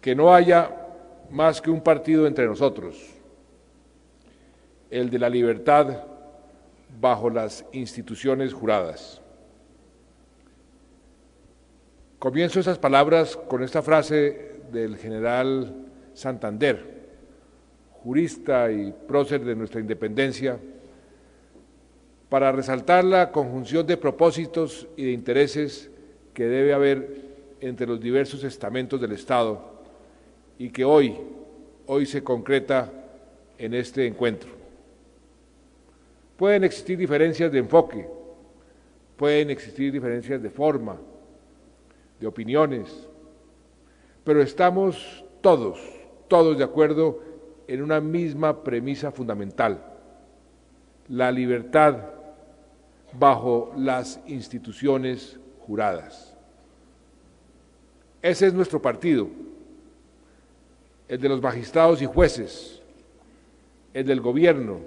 que no haya más que un partido entre nosotros, el de la libertad bajo las instituciones juradas. Comienzo esas palabras con esta frase del general Santander, jurista y prócer de nuestra independencia, para resaltar la conjunción de propósitos y de intereses que debe haber entre los diversos estamentos del Estado y que hoy se concreta en este encuentro. Pueden existir diferencias de enfoque, pueden existir diferencias de forma, de opiniones, pero estamos todos de acuerdo en una misma premisa fundamental: la libertad bajo las instituciones juradas. Ese es nuestro partido, el de los magistrados y jueces, el del gobierno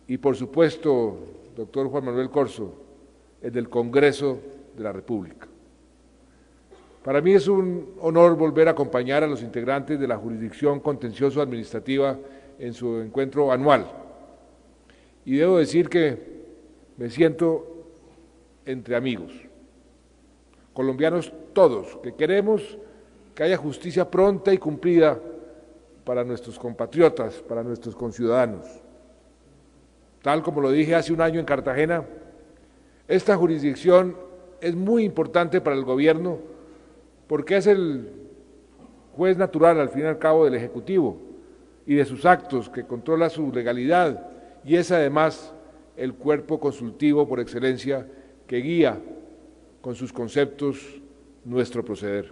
y, por supuesto, doctor Juan Manuel Corzo, el del Congreso de la República. Para mí es un honor volver a acompañar a los integrantes de la Jurisdicción Contencioso-Administrativa en su encuentro anual. Y debo decir que me siento entre amigos, colombianos todos, que queremos que haya justicia pronta y cumplida para nuestros compatriotas, para nuestros conciudadanos. Tal como lo dije hace un año en Cartagena, esta jurisdicción es muy importante para el gobierno porque es el juez natural, al fin y al cabo, del Ejecutivo y de sus actos, que controla su legalidad, y es además el cuerpo consultivo por excelencia que guía con sus conceptos nuestro proceder.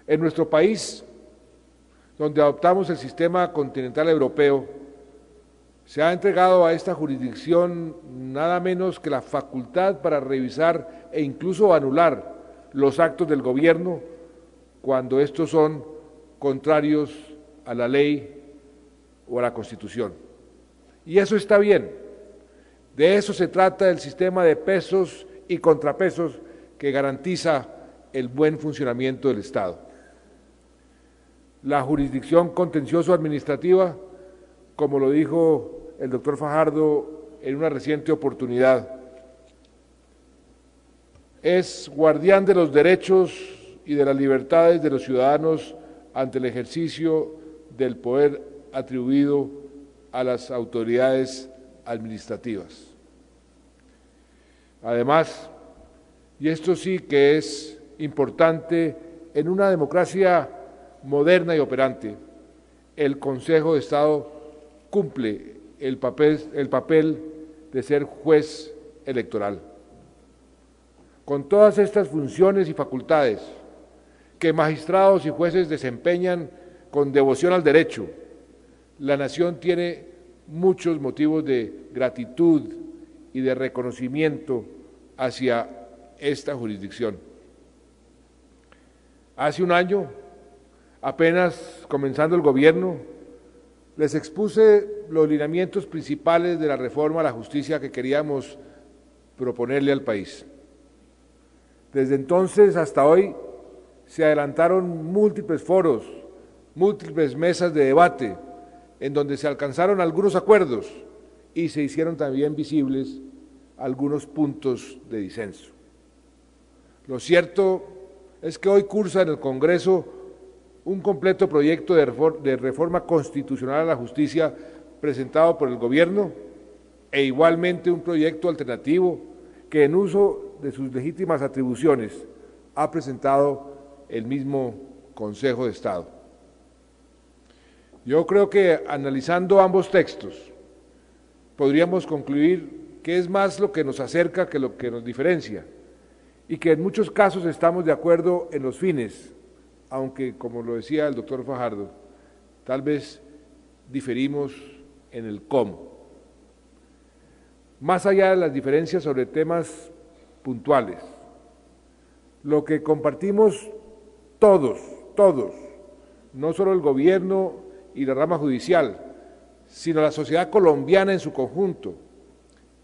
En nuestro país, donde adoptamos el sistema continental europeo, se ha entregado a esta jurisdicción nada menos que la facultad para revisar e incluso anular los actos del gobierno cuando estos son contrarios a la ley o a la Constitución. Y eso está bien. De eso se trata el sistema de pesos y contrapesos que garantiza el buen funcionamiento del Estado. La jurisdicción contencioso-administrativa, como lo dijo el doctor Fajardo en una reciente oportunidad, es guardián de los derechos y de las libertades de los ciudadanos ante el ejercicio del poder atribuido a las autoridades administrativas. Además, y esto sí que es importante en una democracia moderna y operante, el Consejo de Estado cumple el papel de ser juez electoral. Con todas estas funciones y facultades que magistrados y jueces desempeñan con devoción al derecho, la nación tiene muchos motivos de gratitud y de reconocimiento hacia esta jurisdicción. Hace un año, apenas comenzando el gobierno, les expuse los lineamientos principales de la reforma a la justicia que queríamos proponerle al país. Desde entonces hasta hoy se adelantaron múltiples foros, múltiples mesas de debate, en donde se alcanzaron algunos acuerdos y se hicieron también visibles algunos puntos de disenso. Lo cierto es que hoy cursa en el Congreso un completo proyecto de reforma constitucional a la justicia presentado por el gobierno e igualmente un proyecto alternativo que en uso de sus legítimas atribuciones ha presentado el mismo Consejo de Estado. Yo creo que analizando ambos textos podríamos concluir que es más lo que nos acerca que lo que nos diferencia y que en muchos casos estamos de acuerdo en los fines, aunque, como lo decía el doctor Fajardo, tal vez diferimos en el cómo. Más allá de las diferencias sobre temas puntuales, lo que compartimos todos, no solo el gobierno y la rama judicial, sino la sociedad colombiana en su conjunto,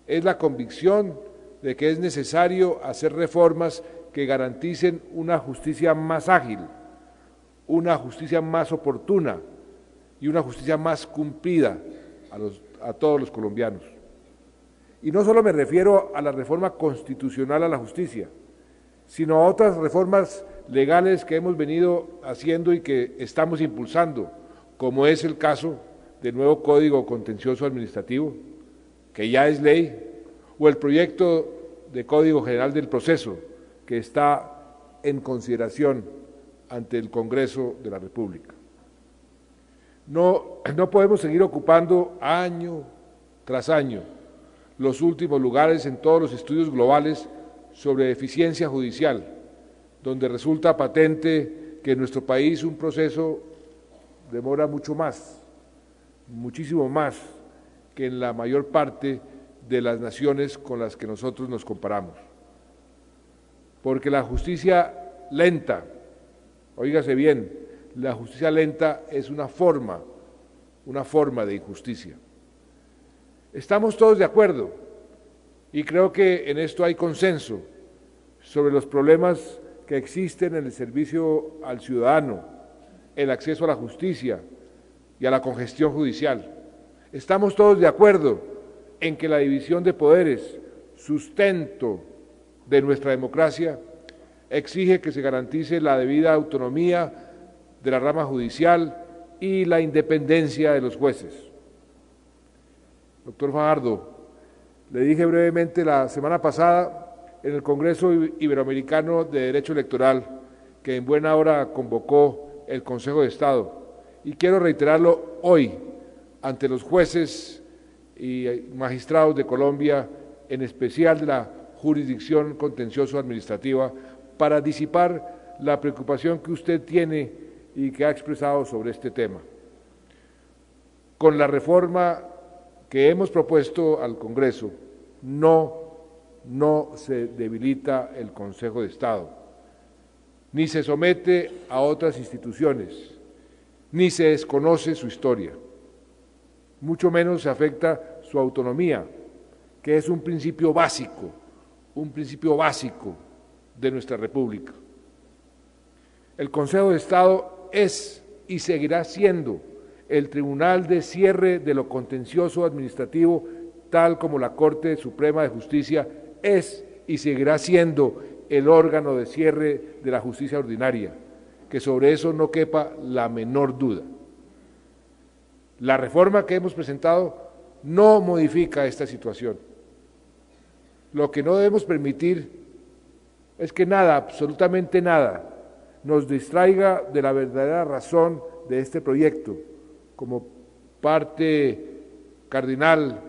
es la convicción de que es necesario hacer reformas que garanticen una justicia más ágil, una justicia más oportuna y una justicia más cumplida a todos los colombianos. Y no solo me refiero a la reforma constitucional a la justicia, sino a otras reformas legales que hemos venido haciendo y que estamos impulsando, como es el caso del nuevo Código Contencioso Administrativo, que ya es ley, o el proyecto de Código General del Proceso, que está en consideración ante el Congreso de la República. No podemos seguir ocupando año tras año los últimos lugares en todos los estudios globales sobre eficiencia judicial, donde resulta patente que en nuestro país un proceso demora mucho más, muchísimo más que en la mayor parte de las naciones con las que nosotros nos comparamos. Porque la justicia lenta, óigase bien, la justicia lenta es una forma de injusticia. Estamos todos de acuerdo y creo que en esto hay consenso sobre los problemas que existen en el servicio al ciudadano, el acceso a la justicia y a la congestión judicial. Estamos todos de acuerdo en que la división de poderes, sustento de nuestra democracia, exige que se garantice la debida autonomía de la rama judicial y la independencia de los jueces. Doctor Fajardo, le dije brevemente la semana pasada en el Congreso Iberoamericano de Derecho Electoral que en buena hora convocó el Consejo de Estado y quiero reiterarlo hoy ante los jueces y magistrados de Colombia, en especial de la jurisdicción contencioso-administrativa, para disipar la preocupación que usted tiene y que ha expresado sobre este tema. Con la reforma que hemos propuesto al Congreso, no se debilita el Consejo de Estado, ni se somete a otras instituciones, ni se desconoce su historia, mucho menos se afecta su autonomía, que es un principio básico de nuestra República. El Consejo de Estado es y seguirá siendo el tribunal de cierre de lo contencioso administrativo, tal como la Corte Suprema de Justicia es y seguirá siendo el órgano de cierre de la justicia ordinaria, que sobre eso no quepa la menor duda. La reforma que hemos presentado no modifica esta situación. Lo que no debemos permitir es que nada, absolutamente nada, nos distraiga de la verdadera razón de este proyecto, como parte cardinal,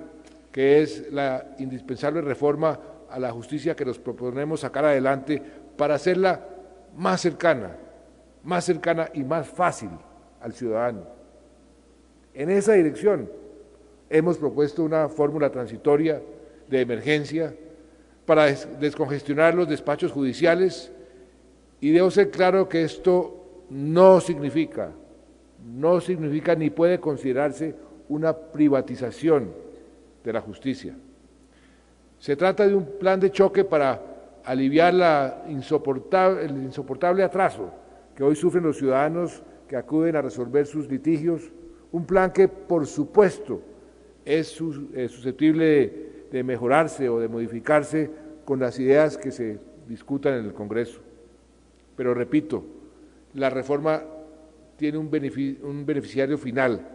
que es la indispensable reforma a la justicia que nos proponemos sacar adelante para hacerla más cercana y más fácil al ciudadano. En esa dirección hemos propuesto una fórmula transitoria de emergencia para descongestionar los despachos judiciales y debo ser claro que esto no significa ni puede considerarse una privatización de la justicia. Se trata de un plan de choque para aliviar el insoportable atraso que hoy sufren los ciudadanos que acuden a resolver sus litigios, un plan que, por supuesto, es susceptible de mejorarse o de modificarse con las ideas que se discutan en el Congreso. Pero repito, la reforma tiene un beneficiario final,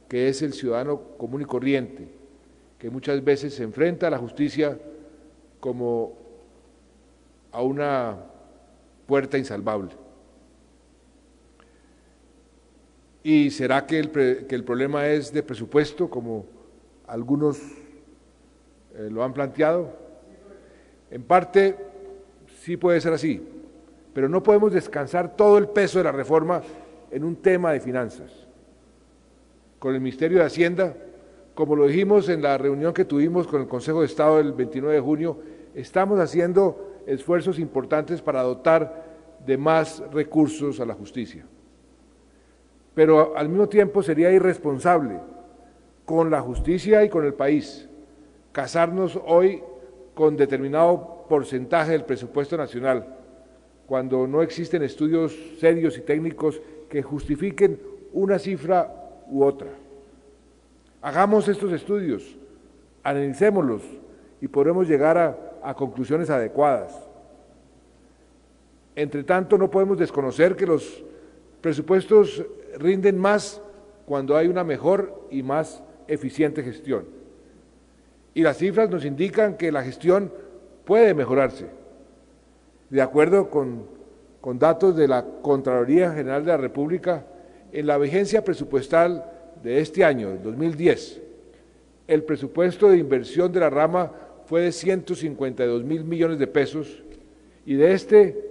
que es el ciudadano común y corriente, que muchas veces se enfrenta a la justicia como a una puerta insalvable. ¿Y será que el problema es de presupuesto, como algunos lo han planteado? En parte sí puede ser así, pero no podemos descansar todo el peso de la reforma en un tema de finanzas. Con el Ministerio de Hacienda, como lo dijimos en la reunión que tuvimos con el Consejo de Estado el 29 de junio, estamos haciendo esfuerzos importantes para dotar de más recursos a la justicia. Pero al mismo tiempo sería irresponsable con la justicia y con el país casarnos hoy con determinado porcentaje del presupuesto nacional, cuando no existen estudios serios y técnicos que justifiquen una cifra u otra. Hagamos estos estudios, analicémoslos y podremos llegar a conclusiones adecuadas. Entre tanto, no podemos desconocer que los presupuestos rinden más cuando hay una mejor y más eficiente gestión. Y las cifras nos indican que la gestión puede mejorarse. De acuerdo con datos de la Contraloría General de la República, en la vigencia presupuestal de este año, el 2010, el presupuesto de inversión de la rama fue de 152.000 millones de pesos y de este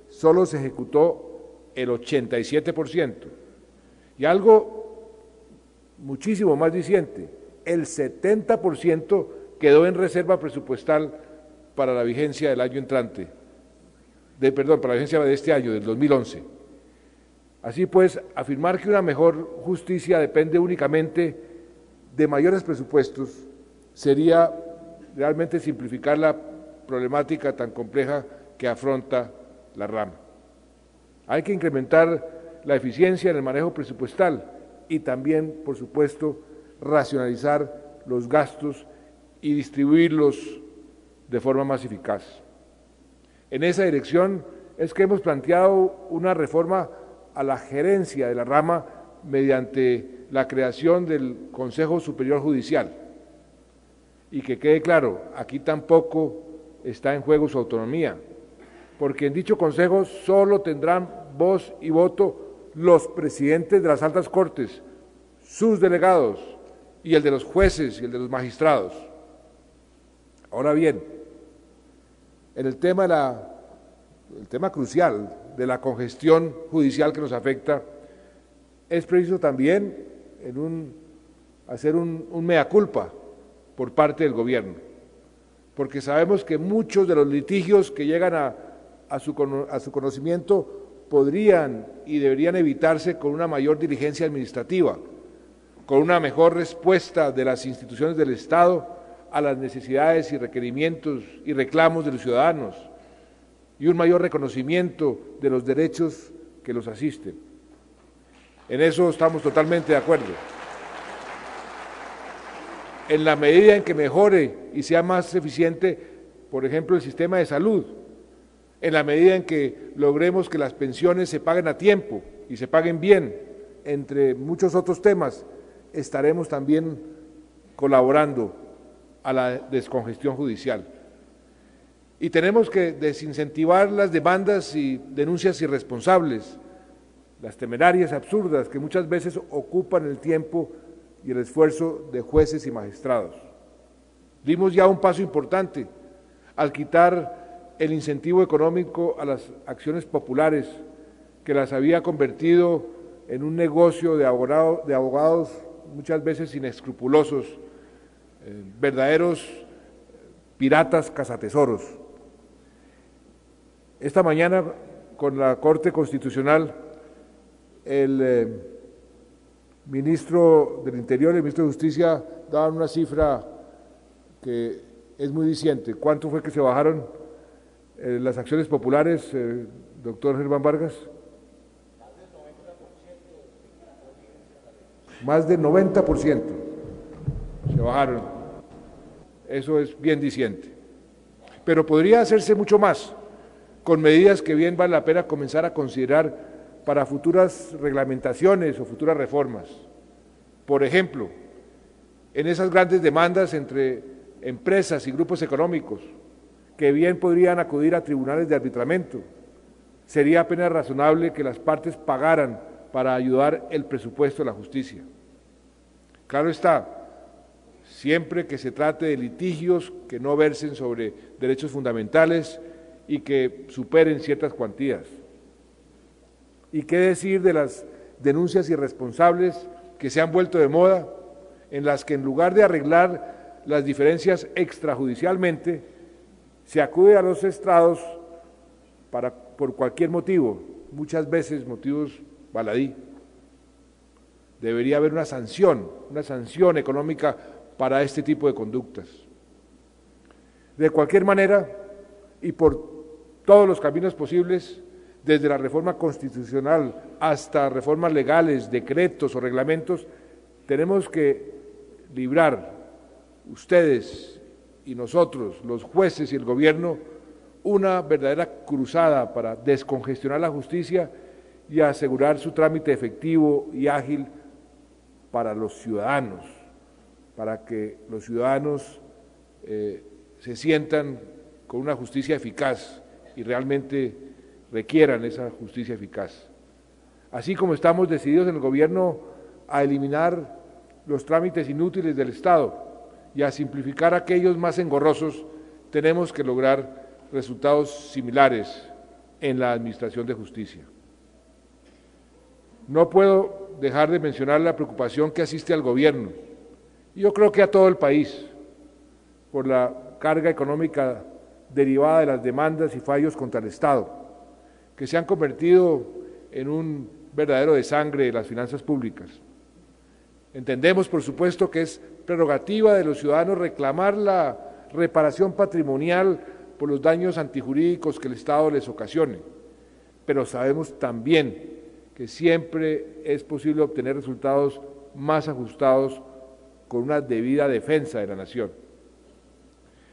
solo se ejecutó el 87%. Y algo muchísimo más diciente, el 70% quedó en reserva presupuestal para la vigencia del año entrante, para la vigencia de este año, del 2011. Así pues, afirmar que una mejor justicia depende únicamente de mayores presupuestos sería realmente simplificar la problemática tan compleja que afronta la rama. Hay que incrementar la eficiencia en el manejo presupuestal y también, por supuesto, racionalizar los gastos y distribuirlos de forma más eficaz. En esa dirección es que hemos planteado una reforma a la gerencia de la rama mediante la creación del Consejo Superior Judicial. Y que quede claro, aquí tampoco está en juego su autonomía, porque en dicho Consejo solo tendrán voz y voto los presidentes de las altas cortes, sus delegados y el de los jueces y el de los magistrados. Ahora bien, en el tema crucial de la congestión judicial que nos afecta, es preciso también hacer un mea culpa por parte del gobierno, porque sabemos que muchos de los litigios que llegan a su conocimiento podrían y deberían evitarse con una mayor diligencia administrativa, con una mejor respuesta de las instituciones del Estado a las necesidades y requerimientos y reclamos de los ciudadanos, y un mayor reconocimiento de los derechos que los asisten. En eso estamos totalmente de acuerdo. En la medida en que mejore y sea más eficiente, por ejemplo, el sistema de salud, en la medida en que logremos que las pensiones se paguen a tiempo y se paguen bien, entre muchos otros temas, estaremos también colaborando a la descongestión judicial. Y tenemos que desincentivar las demandas y denuncias irresponsables, las temerarias, absurdas, que muchas veces ocupan el tiempo y el esfuerzo de jueces y magistrados. Dimos ya un paso importante al quitar el incentivo económico a las acciones populares, que las había convertido en un negocio de abogados muchas veces inescrupulosos, verdaderos piratas cazatesoros. Esta mañana, con la Corte Constitucional, el ministro del Interior y el ministro de Justicia daban una cifra que es muy diciente. ¿Cuánto fue que se bajaron las acciones populares, doctor Germán Vargas? Más del 90% se bajaron. Eso es bien diciente. Pero podría hacerse mucho más, con medidas que bien vale la pena comenzar a considerar para futuras reglamentaciones o futuras reformas. Por ejemplo, en esas grandes demandas entre empresas y grupos económicos, que bien podrían acudir a tribunales de arbitramiento, sería apenas razonable que las partes pagaran para ayudar el presupuesto de la justicia. Claro está, siempre que se trate de litigios que no versen sobre derechos fundamentales y que superen ciertas cuantías. ¿Y qué decir de las denuncias irresponsables que se han vuelto de moda, en las que en lugar de arreglar las diferencias extrajudicialmente, se acude a los estrados por cualquier motivo, muchas veces motivos baladí? Debería haber una sanción económica para este tipo de conductas. De cualquier manera, y por todos los caminos posibles, desde la reforma constitucional hasta reformas legales, decretos o reglamentos, tenemos que librar, ustedes y nosotros, los jueces y el gobierno, una verdadera cruzada para descongestionar la justicia y asegurar su trámite efectivo y ágil para los ciudadanos, para que los ciudadanos se sientan con una justicia eficaz y realmente requieran esa justicia eficaz. Así como estamos decididos en el gobierno a eliminar los trámites inútiles del Estado y a simplificar aquellos más engorrosos, tenemos que lograr resultados similares en la administración de justicia. No puedo dejar de mencionar la preocupación que asiste al gobierno, y yo creo que a todo el país, por la carga económica derivada de las demandas y fallos contra el Estado, que se han convertido en un verdadero desangre de las finanzas públicas. Entendemos, por supuesto, que es prerrogativa de los ciudadanos reclamar la reparación patrimonial por los daños antijurídicos que el Estado les ocasione, pero sabemos también que siempre es posible obtener resultados más ajustados con una debida defensa de la nación.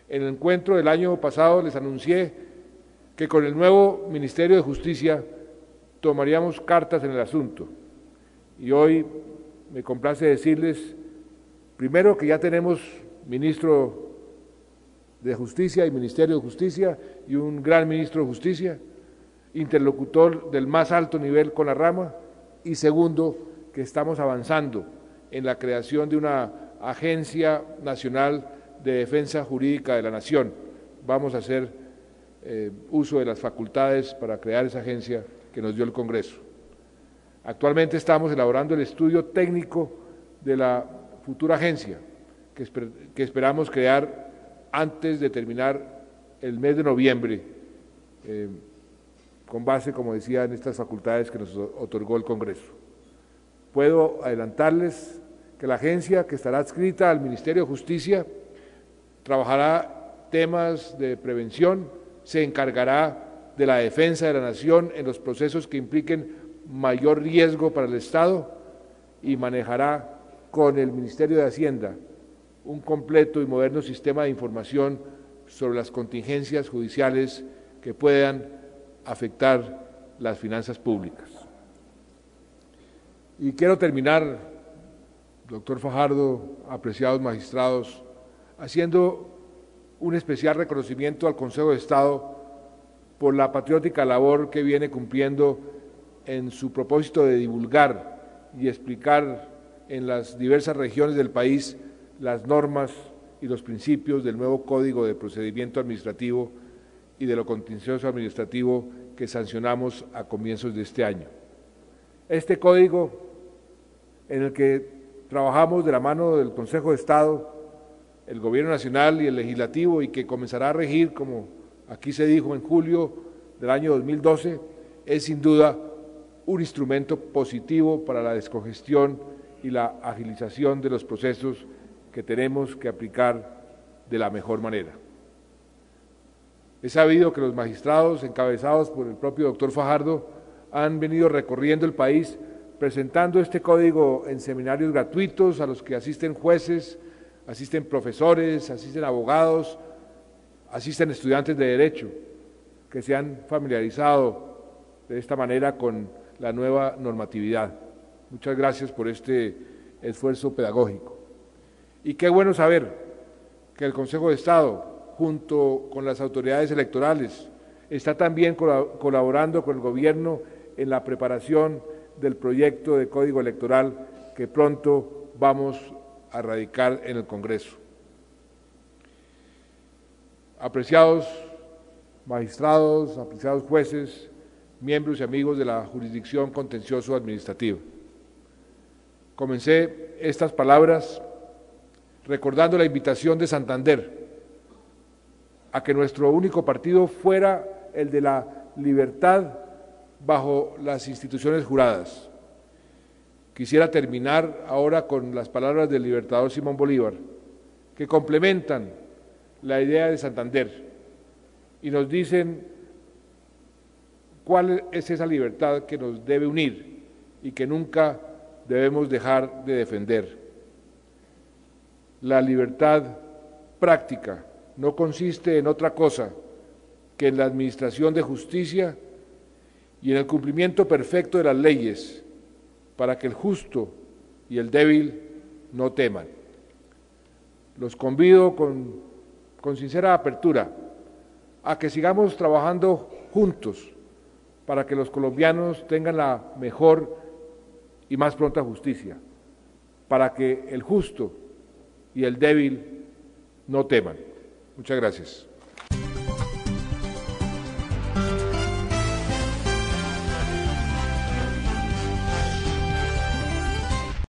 En el encuentro del año pasado les anuncié que con el nuevo Ministerio de Justicia tomaríamos cartas en el asunto, y hoy me complace decirles, primero, que ya tenemos ministro de Justicia y Ministerio de Justicia y un gran ministro de Justicia, interlocutor del más alto nivel con la rama, y segundo, que estamos avanzando en la creación de una Agencia Nacional de Defensa Jurídica de la Nación. Vamos a hacer uso de las facultades para crear esa agencia que nos dio el Congreso. Actualmente estamos elaborando el estudio técnico de la futura agencia, que esperamos crear antes de terminar el mes de noviembre, con base, como decía, en estas facultades que nos otorgó el Congreso. Puedo adelantarles que la agencia, que estará adscrita al Ministerio de Justicia, trabajará temas de prevención, se encargará de la defensa de la nación en los procesos que impliquen mayor riesgo para el Estado y manejará con el Ministerio de Hacienda un completo y moderno sistema de información sobre las contingencias judiciales que puedan afectar las finanzas públicas. Y quiero terminar, doctor Fajardo, apreciados magistrados, haciendo un especial reconocimiento al Consejo de Estado por la patriótica labor que viene cumpliendo en su propósito de divulgar y explicar en las diversas regiones del país las normas y los principios del nuevo Código de Procedimiento Administrativo y de lo contencioso administrativo que sancionamos a comienzos de este año. Este código, en el que trabajamos de la mano del Consejo de Estado, el Gobierno Nacional y el Legislativo, y que comenzará a regir, como aquí se dijo, en julio del año 2012, es sin duda un instrumento positivo para la descongestión y la agilización de los procesos que tenemos que aplicar de la mejor manera. He sabido que los magistrados, encabezados por el propio doctor Fajardo, han venido recorriendo el país presentando este código en seminarios gratuitos a los que asisten jueces, asisten profesores, asisten abogados, asisten estudiantes de Derecho, que se han familiarizado de esta manera con la nueva normatividad. Muchas gracias por este esfuerzo pedagógico. Y qué bueno saber que el Consejo de Estado, junto con las autoridades electorales, está también colaborando con el Gobierno en la preparación del proyecto de Código Electoral que pronto vamos a radicar en el Congreso. Apreciados magistrados, apreciados jueces, miembros y amigos de la jurisdicción contencioso administrativa. Comencé estas palabras recordando la invitación de Santander a que nuestro único partido fuera el de la libertad bajo las instituciones juradas. Quisiera terminar ahora con las palabras del libertador Simón Bolívar, que complementan la idea de Santander y nos dicen ¿Cuál es esa libertad que nos debe unir y que nunca debemos dejar de defender? La libertad práctica no consiste en otra cosa que en la administración de justicia y en el cumplimiento perfecto de las leyes para que el justo y el débil no teman. Los convido con sincera apertura a que sigamos trabajando juntos para que los colombianos tengan la mejor y más pronta justicia, para que el justo y el débil no teman. Muchas gracias.